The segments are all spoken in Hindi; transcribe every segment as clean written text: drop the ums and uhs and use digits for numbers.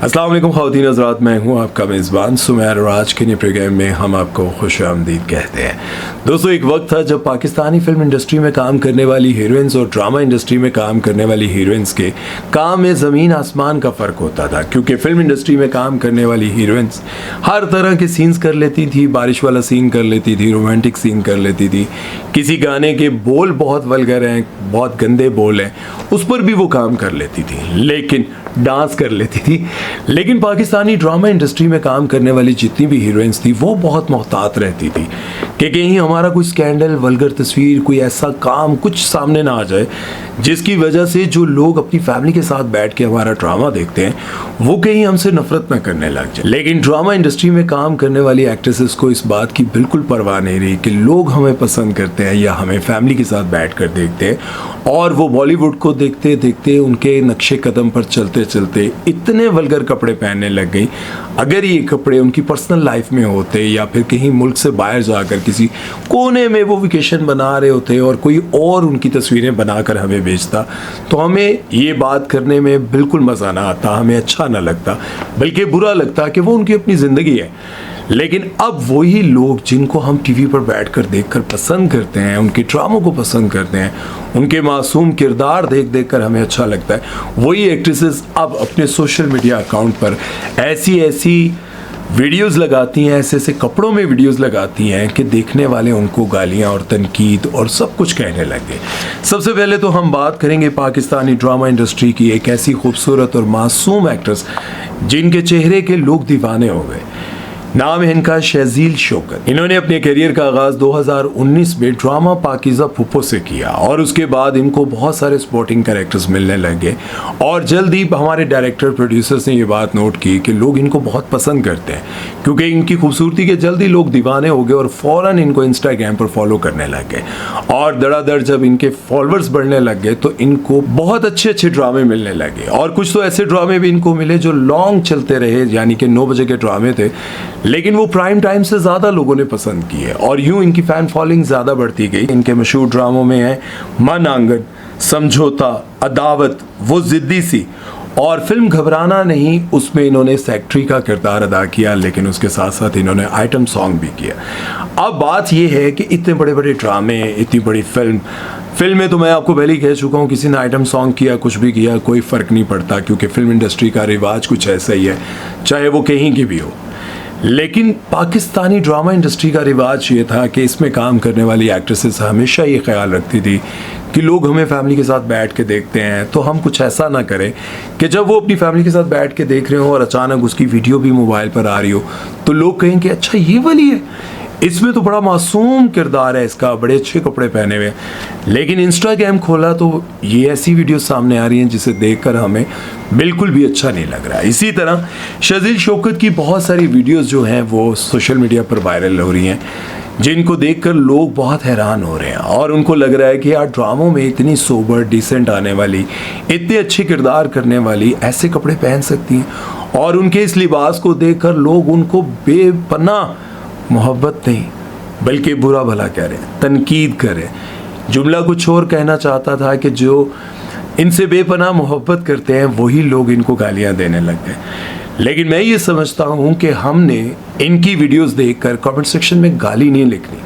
अस्सलाम वालेकुम ख़वातीन हज़रात, मैं हूं आपका मेज़बान सुमैर और आज के नए प्रोग्राम में हम आपको खुशामदीद कहते हैं। दोस्तों, एक वक्त था जब पाकिस्तानी फिल्म इंडस्ट्री में काम करने वाली हीरोइंस और ड्रामा इंडस्ट्री में काम करने वाली हीरोइंस के काम में ज़मीन आसमान का फ़र्क होता था, क्योंकि फ़िल्म इंडस्ट्री में काम करने वाली हीरोइंस हर तरह के सीन्स कर लेती थी। बारिश वाला सीन कर लेती थी, रोमांटिक सीन कर लेती थी, किसी गाने के बोल बहुत वल्गर हैं, बहुत गंदे बोल हैं, उस पर भी वो काम कर लेती थी, लेकिन डांस कर लेती थी। लेकिन पाकिस्तानी ड्रामा इंडस्ट्री में काम करने वाली जितनी भी हीरोइंस थी वो बहुत मोहतात रहती थी कि कहीं हमारा कोई स्कैंडल, वल्गर तस्वीर, कोई ऐसा काम कुछ सामने ना आ जाए जिसकी वजह से जो लोग अपनी फैमिली के साथ बैठ के हमारा ड्रामा देखते हैं वो कहीं हमसे नफरत ना करने लग जाए। लेकिन ड्रामा इंडस्ट्री में काम करने वाली एक्ट्रेसेस को इस बात की बिल्कुल परवाह नहीं रही कि लोग हमें पसंद करते हैं या हमें फैमिली के साथ बैठ कर देखते हैं, और वो बॉलीवुड को देखते देखते उनके नक्शे कदम पर चलते चलते इतने वल्गर कपड़े पहनने लग गई। अगर ये कपड़े उनकी पर्सनल लाइफ में होते या फिर कहीं मुल्क से बाहर जाकर किसी कोने में वो वेकेशन बना रहे होते और कोई और उनकी तस्वीरें बनाकर हमें भेजता, तो हमें ये बात करने में बिल्कुल मज़ा ना आता, हमें अच्छा ना लगता, बल्कि बुरा लगता कि वो उनकी अपनी ज़िंदगी है। लेकिन अब वही लोग जिनको हम टीवी पर बैठकर देखकर पसंद करते हैं, उनके ड्रामों को पसंद करते हैं, उनके मासूम किरदार देख देख कर हमें अच्छा लगता है, वही एक्ट्रेसेस अब अपने सोशल मीडिया अकाउंट पर ऐसी वीडियोस लगाती हैं, ऐसे कपड़ों में वीडियोस लगाती हैं कि देखने वाले उनको गालियां और तनकीद और सब कुछ कहने लगे। सबसे पहले तो हम बात करेंगे पाकिस्तानी ड्रामा इंडस्ट्री की एक ऐसी खूबसूरत और मासूम एक्ट्रेस जिनके चेहरे के लोग दीवाने हो गए। नाम है इनका शहजील शौकत। इन्होंने अपने करियर का आगाज 2019 में ड्रामा पाकीज़ा फूफो से किया और उसके बाद इनको बहुत सारे सपोर्टिंग कैरेक्टर्स मिलने लगे और जल्द ही हमारे डायरेक्टर प्रोड्यूसर्स ने ये बात नोट की कि लोग इनको बहुत पसंद करते हैं, क्योंकि इनकी खूबसूरती के जल्द ही लोग दीवाने हो गए और फ़ौरन इनको इंस्टाग्राम पर फॉलो करने लग गए। और धड़ाधड़ जब इनके फॉलोअर्स बढ़ने लग गए तो इनको बहुत अच्छे ड्रामे मिलने लगे, और कुछ तो ऐसे ड्रामे भी इनको मिले जो लॉन्ग चलते रहे, यानी कि 9 बजे के ड्रामे थे, लेकिन वो प्राइम टाइम से ज़्यादा लोगों ने पसंद किए और यूं इनकी फ़ैन फॉलोइंग ज़्यादा बढ़ती गई। इनके मशहूर ड्रामों में है मन आंगन, समझौता, अदावत, वो ज़िद्दी सी, और फिल्म घबराना नहीं, उसमें इन्होंने सेक्रेटरी का किरदार अदा किया, लेकिन उसके साथ साथ इन्होंने आइटम सॉन्ग भी किया। अब बात यह है कि इतने बड़े बड़े ड्रामे, इतनी बड़ी फिल्म में तो मैं आपको पहले ही कह चुका हूँ, किसी ने आइटम सॉन्ग किया, कुछ भी किया, कोई फ़र्क नहीं पड़ता, क्योंकि फिल्म इंडस्ट्री का रिवाज कुछ ऐसा ही है, चाहे वो कहीं की भी हो। लेकिन पाकिस्तानी ड्रामा इंडस्ट्री का रिवाज ये था कि इसमें काम करने वाली एक्ट्रेसेस हमेशा ये ख्याल रखती थी कि लोग हमें फैमिली के साथ बैठ के देखते हैं, तो हम कुछ ऐसा ना करें कि जब वो अपनी फैमिली के साथ बैठ के देख रहे हो और अचानक उसकी वीडियो भी मोबाइल पर आ रही हो तो लोग कहें कि अच्छा ये वाली है, इसमें तो बड़ा मासूम किरदार है इसका, बड़े अच्छे कपड़े पहने हुए। लेकिन इंस्टाग्राम खोला तो ये ऐसी वीडियो सामने आ रही हैं जिसे देखकर हमें बिल्कुल भी अच्छा नहीं लग रहा। इसी तरह शहजील शौकत की बहुत सारी वीडियोस जो हैं वो सोशल मीडिया पर वायरल हो रही हैं, जिनको देखकर लोग बहुत हैरान हो रहे हैं और उनको लग रहा है कि यार ड्रामों में इतनी सोबर, डिसेंट आने वाली, इतने अच्छे किरदार करने वाली ऐसे कपड़े पहन सकती हैं, और उनके इस लिबास को देखकर लोग उनको बेपनाह मोहब्बत नहीं बल्कि बुरा भला कह रहे हैं, तनकीद कर रहे हैं। जुमला कुछ और कहना चाहता था कि जो इनसे बेपनाह मोहब्बत करते हैं वही लोग इनको गालियां देने लग गए। लेकिन मैं ये समझता हूँ कि हमने इनकी वीडियोस देखकर कमेंट सेक्शन में गाली नहीं लिखनी,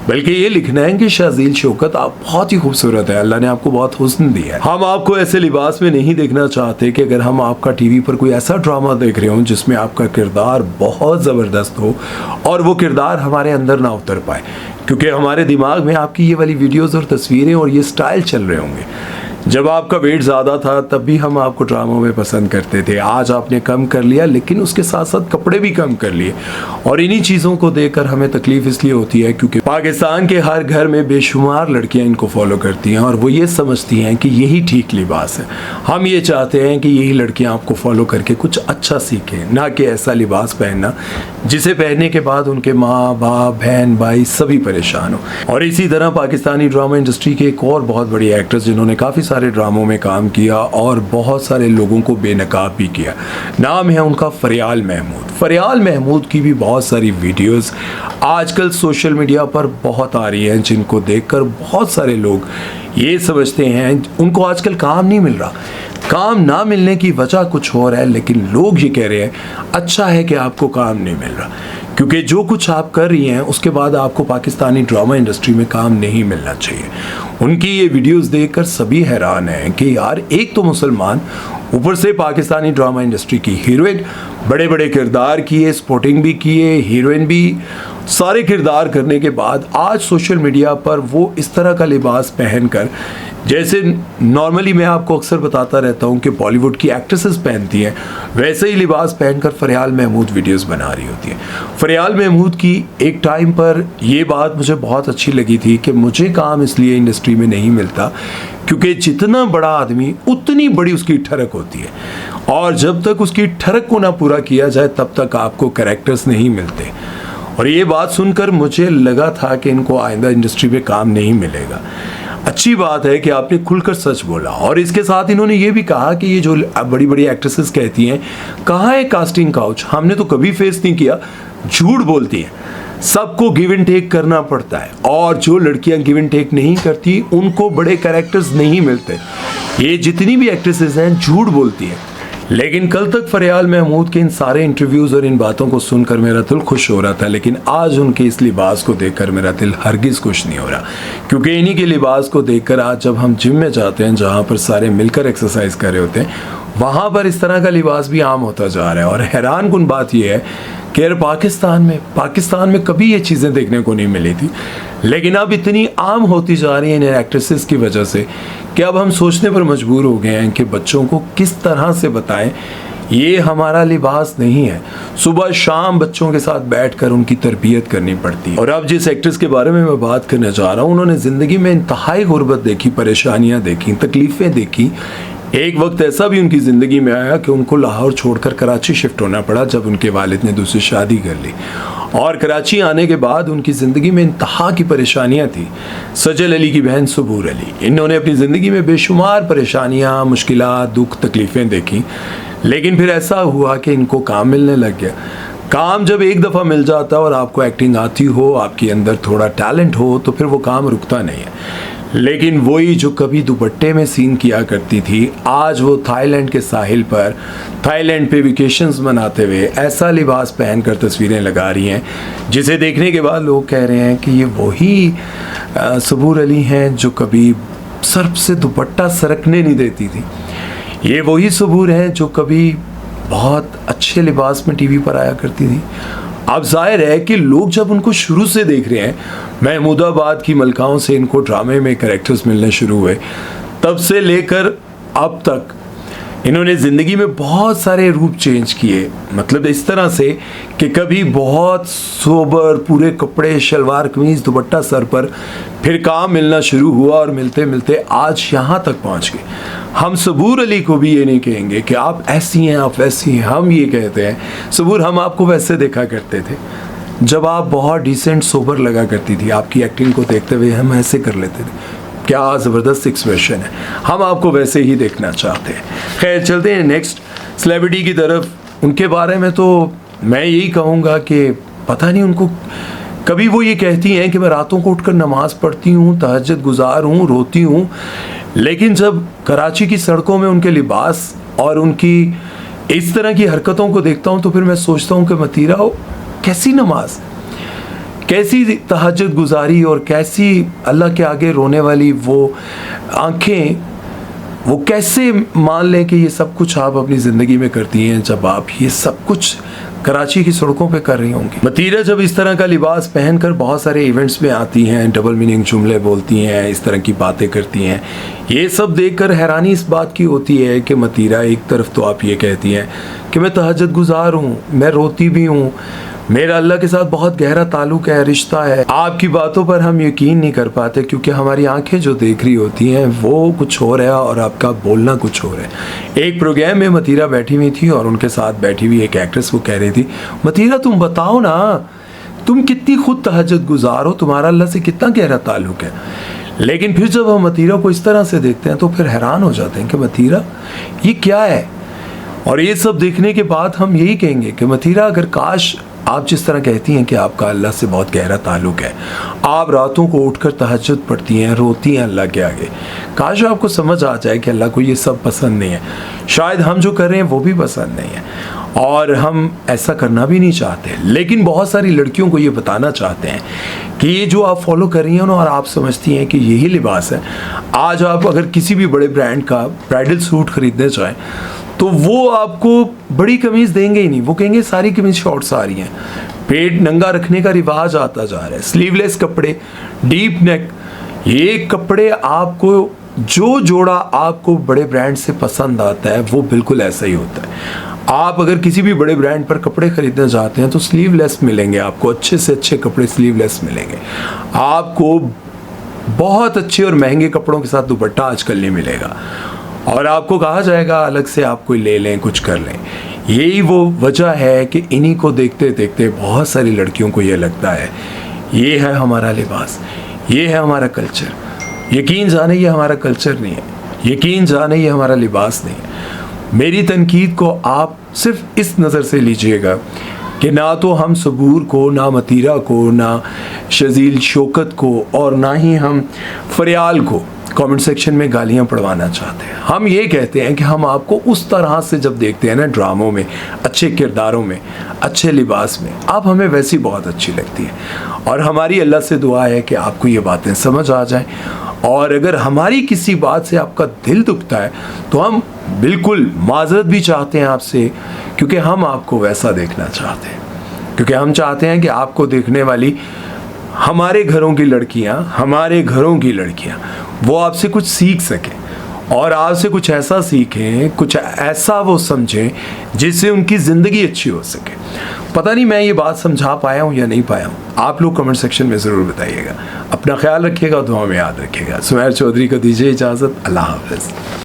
बल्कि ये लिखना है कि शहजील शौकत आप बहुत ही खूबसूरत है, अल्लाह ने आपको बहुत हुस्न दिया है। हम आपको ऐसे लिबास में नहीं देखना चाहते कि अगर हम आपका टीवी पर कोई ऐसा ड्रामा देख रहे हो जिसमें आपका किरदार बहुत ज़बरदस्त हो और वो किरदार हमारे अंदर ना उतर पाए, क्योंकि हमारे दिमाग में आपकी ये वाली वीडियोज़ और तस्वीरें और ये स्टाइल चल रहे होंगे। जब आपका वेट ज़्यादा था तब भी हम आपको ड्रामों में पसंद करते थे, आज आपने कम कर लिया, लेकिन उसके साथ साथ कपड़े भी कम कर लिए, और इन्हीं चीज़ों को देखकर हमें तकलीफ़ इसलिए होती है क्योंकि पाकिस्तान के हर घर में बेशुमार लड़कियां इनको फॉलो करती हैं और वो ये समझती हैं कि यही ठीक लिबास है। हम ये चाहते हैं कि यही लड़कियां आपको फॉलो करके कुछ अच्छा सीखें, ना कि ऐसा लिबास पहनना जिसे पहनने के बाद उनके माँ बाप, बहन भाई सभी परेशान हो। और इसी तरह पाकिस्तानी ड्रामा इंडस्ट्री के एक और बहुत बड़ी एक्ट्रेस जिन्होंने काफ़ी सारे ड्रामों में काम किया और बहुत सारे लोगों को बेनकाब भी किया, नाम है उनका फरियाल महमूद। फरियाल महमूद की भी बहुत सारी वीडियोस आजकल सोशल मीडिया पर बहुत आ रही हैं, जिनको देखकर बहुत सारे लोग ये समझते हैं, उनको आजकल काम नहीं मिल रहा, काम ना मिलने की वजह कुछ और है, लेकिन लोग ये कह रहे हैं अच्छा है कि आपको काम नहीं मिल रहा, क्योंकि जो कुछ आप कर रही हैं उसके बाद आपको पाकिस्तानी ड्रामा इंडस्ट्री में काम नहीं मिलना चाहिए। उनकी ये वीडियोस देखकर सभी हैरान हैं कि यार एक तो मुसलमान, ऊपर से पाकिस्तानी ड्रामा इंडस्ट्री की हीरोइन, बड़े बड़े किरदार किए, स्पोर्टिंग भी किए, हीरोइन भी, सारे किरदार करने के बाद आज सोशल मीडिया पर वो इस तरह का लिबास पहनकर, जैसे नॉर्मली मैं आपको अक्सर बताता रहता हूँ कि बॉलीवुड की एक्ट्रेसेस पहनती हैं, वैसे ही लिबास पहनकर फरियाल महमूद वीडियोस बना रही होती है। फरियाल महमूद की एक टाइम पर ये बात मुझे बहुत अच्छी लगी थी कि मुझे काम इसलिए इंडस्ट्री में नहीं मिलता क्योंकि जितना बड़ा आदमी उतनी बड़ी उसकी ठरक होती है, और जब तक उसकी ठरक को ना पूरा किया जाए तब तक आपको कैरेक्टर्स नहीं मिलते। और ये बात सुनकर मुझे लगा था कि इनको आइंदा इंडस्ट्री में काम नहीं मिलेगा। अच्छी बात है कि आपने खुलकर सच बोला, और इसके साथ इन्होंने ये भी कहा कि ये जो बड़ी बड़ी एक्ट्रेसेस कहती हैं कहाँ है कास्टिंग काउच, हमने तो कभी फेस नहीं किया, झूठ बोलती हैं। सबको गिव एंड टेक करना पड़ता है, और जो लड़कियां गिव एंड टेक नहीं करती उनको बड़े कैरेक्टर्स नहीं मिलते। ये जितनी भी एक्ट्रेसेस हैं झूठ बोलती हैं। लेकिन कल तक फरियाल महमूद के इन सारे इंटरव्यूज़ और इन बातों को सुनकर मेरा दिल खुश हो रहा था, लेकिन आज उनके इस लिबास को देखकर मेरा दिल हरगिज़ खुश नहीं हो रहा, क्योंकि इन्हीं के लिबास को देखकर आज जब हम जिम में जाते हैं जहाँ पर सारे मिलकर एक्सरसाइज कर रहे होते हैं, वहाँ पर इस तरह का लिबास भी आम होता जा रहा है। और हैरान कुन बात यह है कि यार पाकिस्तान में कभी ये चीज़ें देखने को नहीं मिली थी, लेकिन अब इतनी आम होती जा रही हैं इन एक्ट्रेसेस की वजह से कि अब हम सोचने पर मजबूर हो गए हैं कि बच्चों को किस तरह से बताएं ये हमारा लिबास नहीं है। सुबह शाम बच्चों के साथ बैठकर उनकी तरबियत करनी पड़ती है। और अब जिस एक्ट्रेस के बारे में मैं बात करने जा रहा हूँ, उन्होंने ज़िंदगी में इंतहाई गुर्बत देखी, परेशानियाँ देखी, तकलीफ़ें देखी। एक वक्त ऐसा भी उनकी ज़िंदगी में आया कि उनको लाहौर छोड़कर कराची शिफ्ट होना पड़ा जब उनके वालिद ने दूसरी शादी कर ली, और कराची आने के बाद उनकी ज़िंदगी में इंतहा की परेशानियां थी। सजल अली की बहन सबूर अली, इन्होंने अपनी ज़िंदगी में बेशुमार परेशानियां, मुश्किलात, दुख, तकलीफ़ें देखी, लेकिन फिर ऐसा हुआ कि इनको काम मिलने लग गया। काम जब एक दफ़ा मिल जाता और आपको एक्टिंग आती हो, आपके अंदर थोड़ा टैलेंट हो, तो फिर वो काम रुकता नहीं है। लेकिन वही जो कभी दुपट्टे में सीन किया करती थी, आज वो थाईलैंड के साहिल पर, थाईलैंड पे वेकेशंस मनाते हुए ऐसा लिबास पहनकर तस्वीरें लगा रही हैं जिसे देखने के बाद लोग कह रहे हैं कि ये वही सबूर अली हैं जो कभी सर से दुपट्टा सरकने नहीं देती थी। ये वही सबूर हैं जो कभी बहुत अच्छे लिबास में टीवी पर आया करती थी। अब जाहिर है कि लोग जब उनको शुरू से देख रहे हैं, महमूदाबाद की मलकाओं से इनको ड्रामे में कैरेक्टर्स मिलने शुरू हुए, तब से लेकर अब तक इन्होंने ज़िंदगी में बहुत सारे रूप चेंज किए। मतलब इस तरह से कि कभी बहुत सोबर, पूरे कपड़े, शलवार कमीज़, दुपट्टा सर पर, फिर काम मिलना शुरू हुआ और मिलते मिलते आज यहाँ तक पहुँच गए। हम सबूर अली को भी ये नहीं कहेंगे कि आप ऐसी हैं, आप वैसी हैं, हम ये कहते हैं सबूर हम आपको वैसे देखा करते थे जब आप बहुत डिसेंट सोबर लगा करती थी। आपकी एक्टिंग को देखते हुए हम ऐसे कर लेते थे, क्या ज़बरदस्त एक्सप्रेशन है, हम आपको वैसे ही देखना चाहते हैं। खैर चलते हैं नेक्स्ट सेलिब्रिटी की तरफ। उनके बारे में तो मैं यही कहूँगा कि पता नहीं उनको, कभी वो ये कहती हैं कि मैं रातों को उठकर नमाज़ पढ़ती हूँ, तहज्जुद गुजार हूँ, रोती हूँ, लेकिन जब कराची की सड़कों में उनके लिबास और उनकी इस तरह की हरकतों को देखता हूँ तो फिर मैं सोचता हूँ कि मतीरा हो, कैसी नमाज, कैसी तहज्जुद गुजारी और कैसी अल्लाह के आगे रोने वाली वो आँखें, वो कैसे मान लें कि ये सब कुछ आप अपनी ज़िंदगी में करती हैं जब आप ये सब कुछ कराची की सड़कों पे कर रही होंगी। मतीरा जब इस तरह का लिबास पहनकर बहुत सारे इवेंट्स में आती हैं, डबल मीनिंग जुमले बोलती हैं, इस तरह की बातें करती हैं, ये सब देखकर हैरानी इस बात की होती है कि मतीरा एक तरफ तो आप ये कहती हैं कि मैं तहज्जुद गुजार हूँ, मैं रोती भी हूँ, मेरा अल्लाह के साथ बहुत गहरा ताल्लुक है, रिश्ता है। आपकी बातों पर हम यकीन नहीं कर पाते क्योंकि हमारी आंखें जो देख रही होती हैं वो कुछ और है और आपका बोलना कुछ और है। एक प्रोग्राम में मतीरा बैठी हुई थी और उनके साथ बैठी हुई एक एक्ट्रेस वो कह रही थी, मतीरा तुम बताओ ना, तुम कितनी खुद तहज्जुद गुजार हो, तुम्हारा अल्लाह से कितना गहरा ताल्लुक है। लेकिन फिर जब हम मतीरा को इस तरह से देखते हैं तो फिर हैरान हो जाते हैं कि मतीरा ये क्या है। और ये सब देखने के बाद हम यही कहेंगे कि मतीरा अगर काश आप जिस तरह कहती हैं कि आपका अल्लाह से बहुत गहरा ताल्लुक़ है, आप रातों को उठकर तहज्जुद पढ़ती हैं, रोती हैं अल्लाह के आगे, काश आपको समझ आ जाए कि अल्लाह को ये सब पसंद नहीं है। शायद हम जो कर रहे हैं वो भी पसंद नहीं है और हम ऐसा करना भी नहीं चाहते, लेकिन बहुत सारी लड़कियों को ये बताना चाहते हैं कि ये जो आप फॉलो कर रही हैं ना और आप समझती हैं कि यही लिबास है, आज आप अगर किसी भी बड़े ब्रांड का ब्राइडल सूट खरीदने चाहें तो वो आपको बड़ी कमीज़ देंगे ही नहीं, वो कहेंगे सारी कमीज़ शॉर्ट्स आ रही हैं। पेट नंगा रखने का रिवाज आता जा रहा है, स्लीवलेस कपड़े, डीप नेक, ये कपड़े आपको जो जोड़ा आपको बड़े ब्रांड से पसंद आता है वो बिल्कुल ऐसा ही होता है। आप अगर किसी भी बड़े ब्रांड पर कपड़े खरीदना चाहते हैं तो स्लीवलेस मिलेंगे, आपको अच्छे से अच्छे कपड़े स्लीवलेस मिलेंगे, आपको बहुत अच्छे और महंगे कपड़ों के साथ दुपट्टा आजकल नहीं मिलेगा और आपको कहा जाएगा अलग से आप कोई ले लें, कुछ कर लें। यही वो वजह है कि इन्हीं को देखते देखते बहुत सारी लड़कियों को ये लगता है ये है हमारा लिबास, ये है हमारा कल्चर। यकीन जाने ये हमारा कल्चर नहीं है, यकीन जाने ये हमारा लिबास नहीं है। मेरी तनकीद को आप सिर्फ इस नज़र से लीजिएगा कि ना तो हम सबूर को, ना मतीरा को, ना शजील शौकत को और ना ही हम फरियाल को कमेंट सेक्शन में गालियां पढ़वाना चाहते हैं। हम ये कहते हैं कि हम आपको उस तरह से जब देखते हैं ना, ड्रामों में, अच्छे किरदारों में, अच्छे लिबास में, आप हमें वैसी बहुत अच्छी लगती है और हमारी अल्लाह से दुआ है कि आपको ये बातें समझ आ जाएं और अगर हमारी किसी बात से आपका दिल दुखता है तो हम बिल्कुल माजरत भी चाहते हैं आपसे, क्योंकि हम आपको वैसा देखना चाहते हैं, क्योंकि हम चाहते हैं कि आपको देखने वाली हमारे घरों की लड़कियां, हमारे घरों की लड़कियां वो आपसे कुछ सीख सकें और आपसे कुछ ऐसा सीखें, कुछ ऐसा वो समझें जिससे उनकी ज़िंदगी अच्छी हो सके। पता नहीं मैं ये बात समझा पाया हूँ या नहीं पाया हूँ, आप लोग कमेंट सेक्शन में ज़रूर बताइएगा। अपना ख्याल रखिएगा, दुआ में याद रखिएगा। सुमैर चौधरी को दीजिए इजाज़त। अल्लाह हाफ़िज़।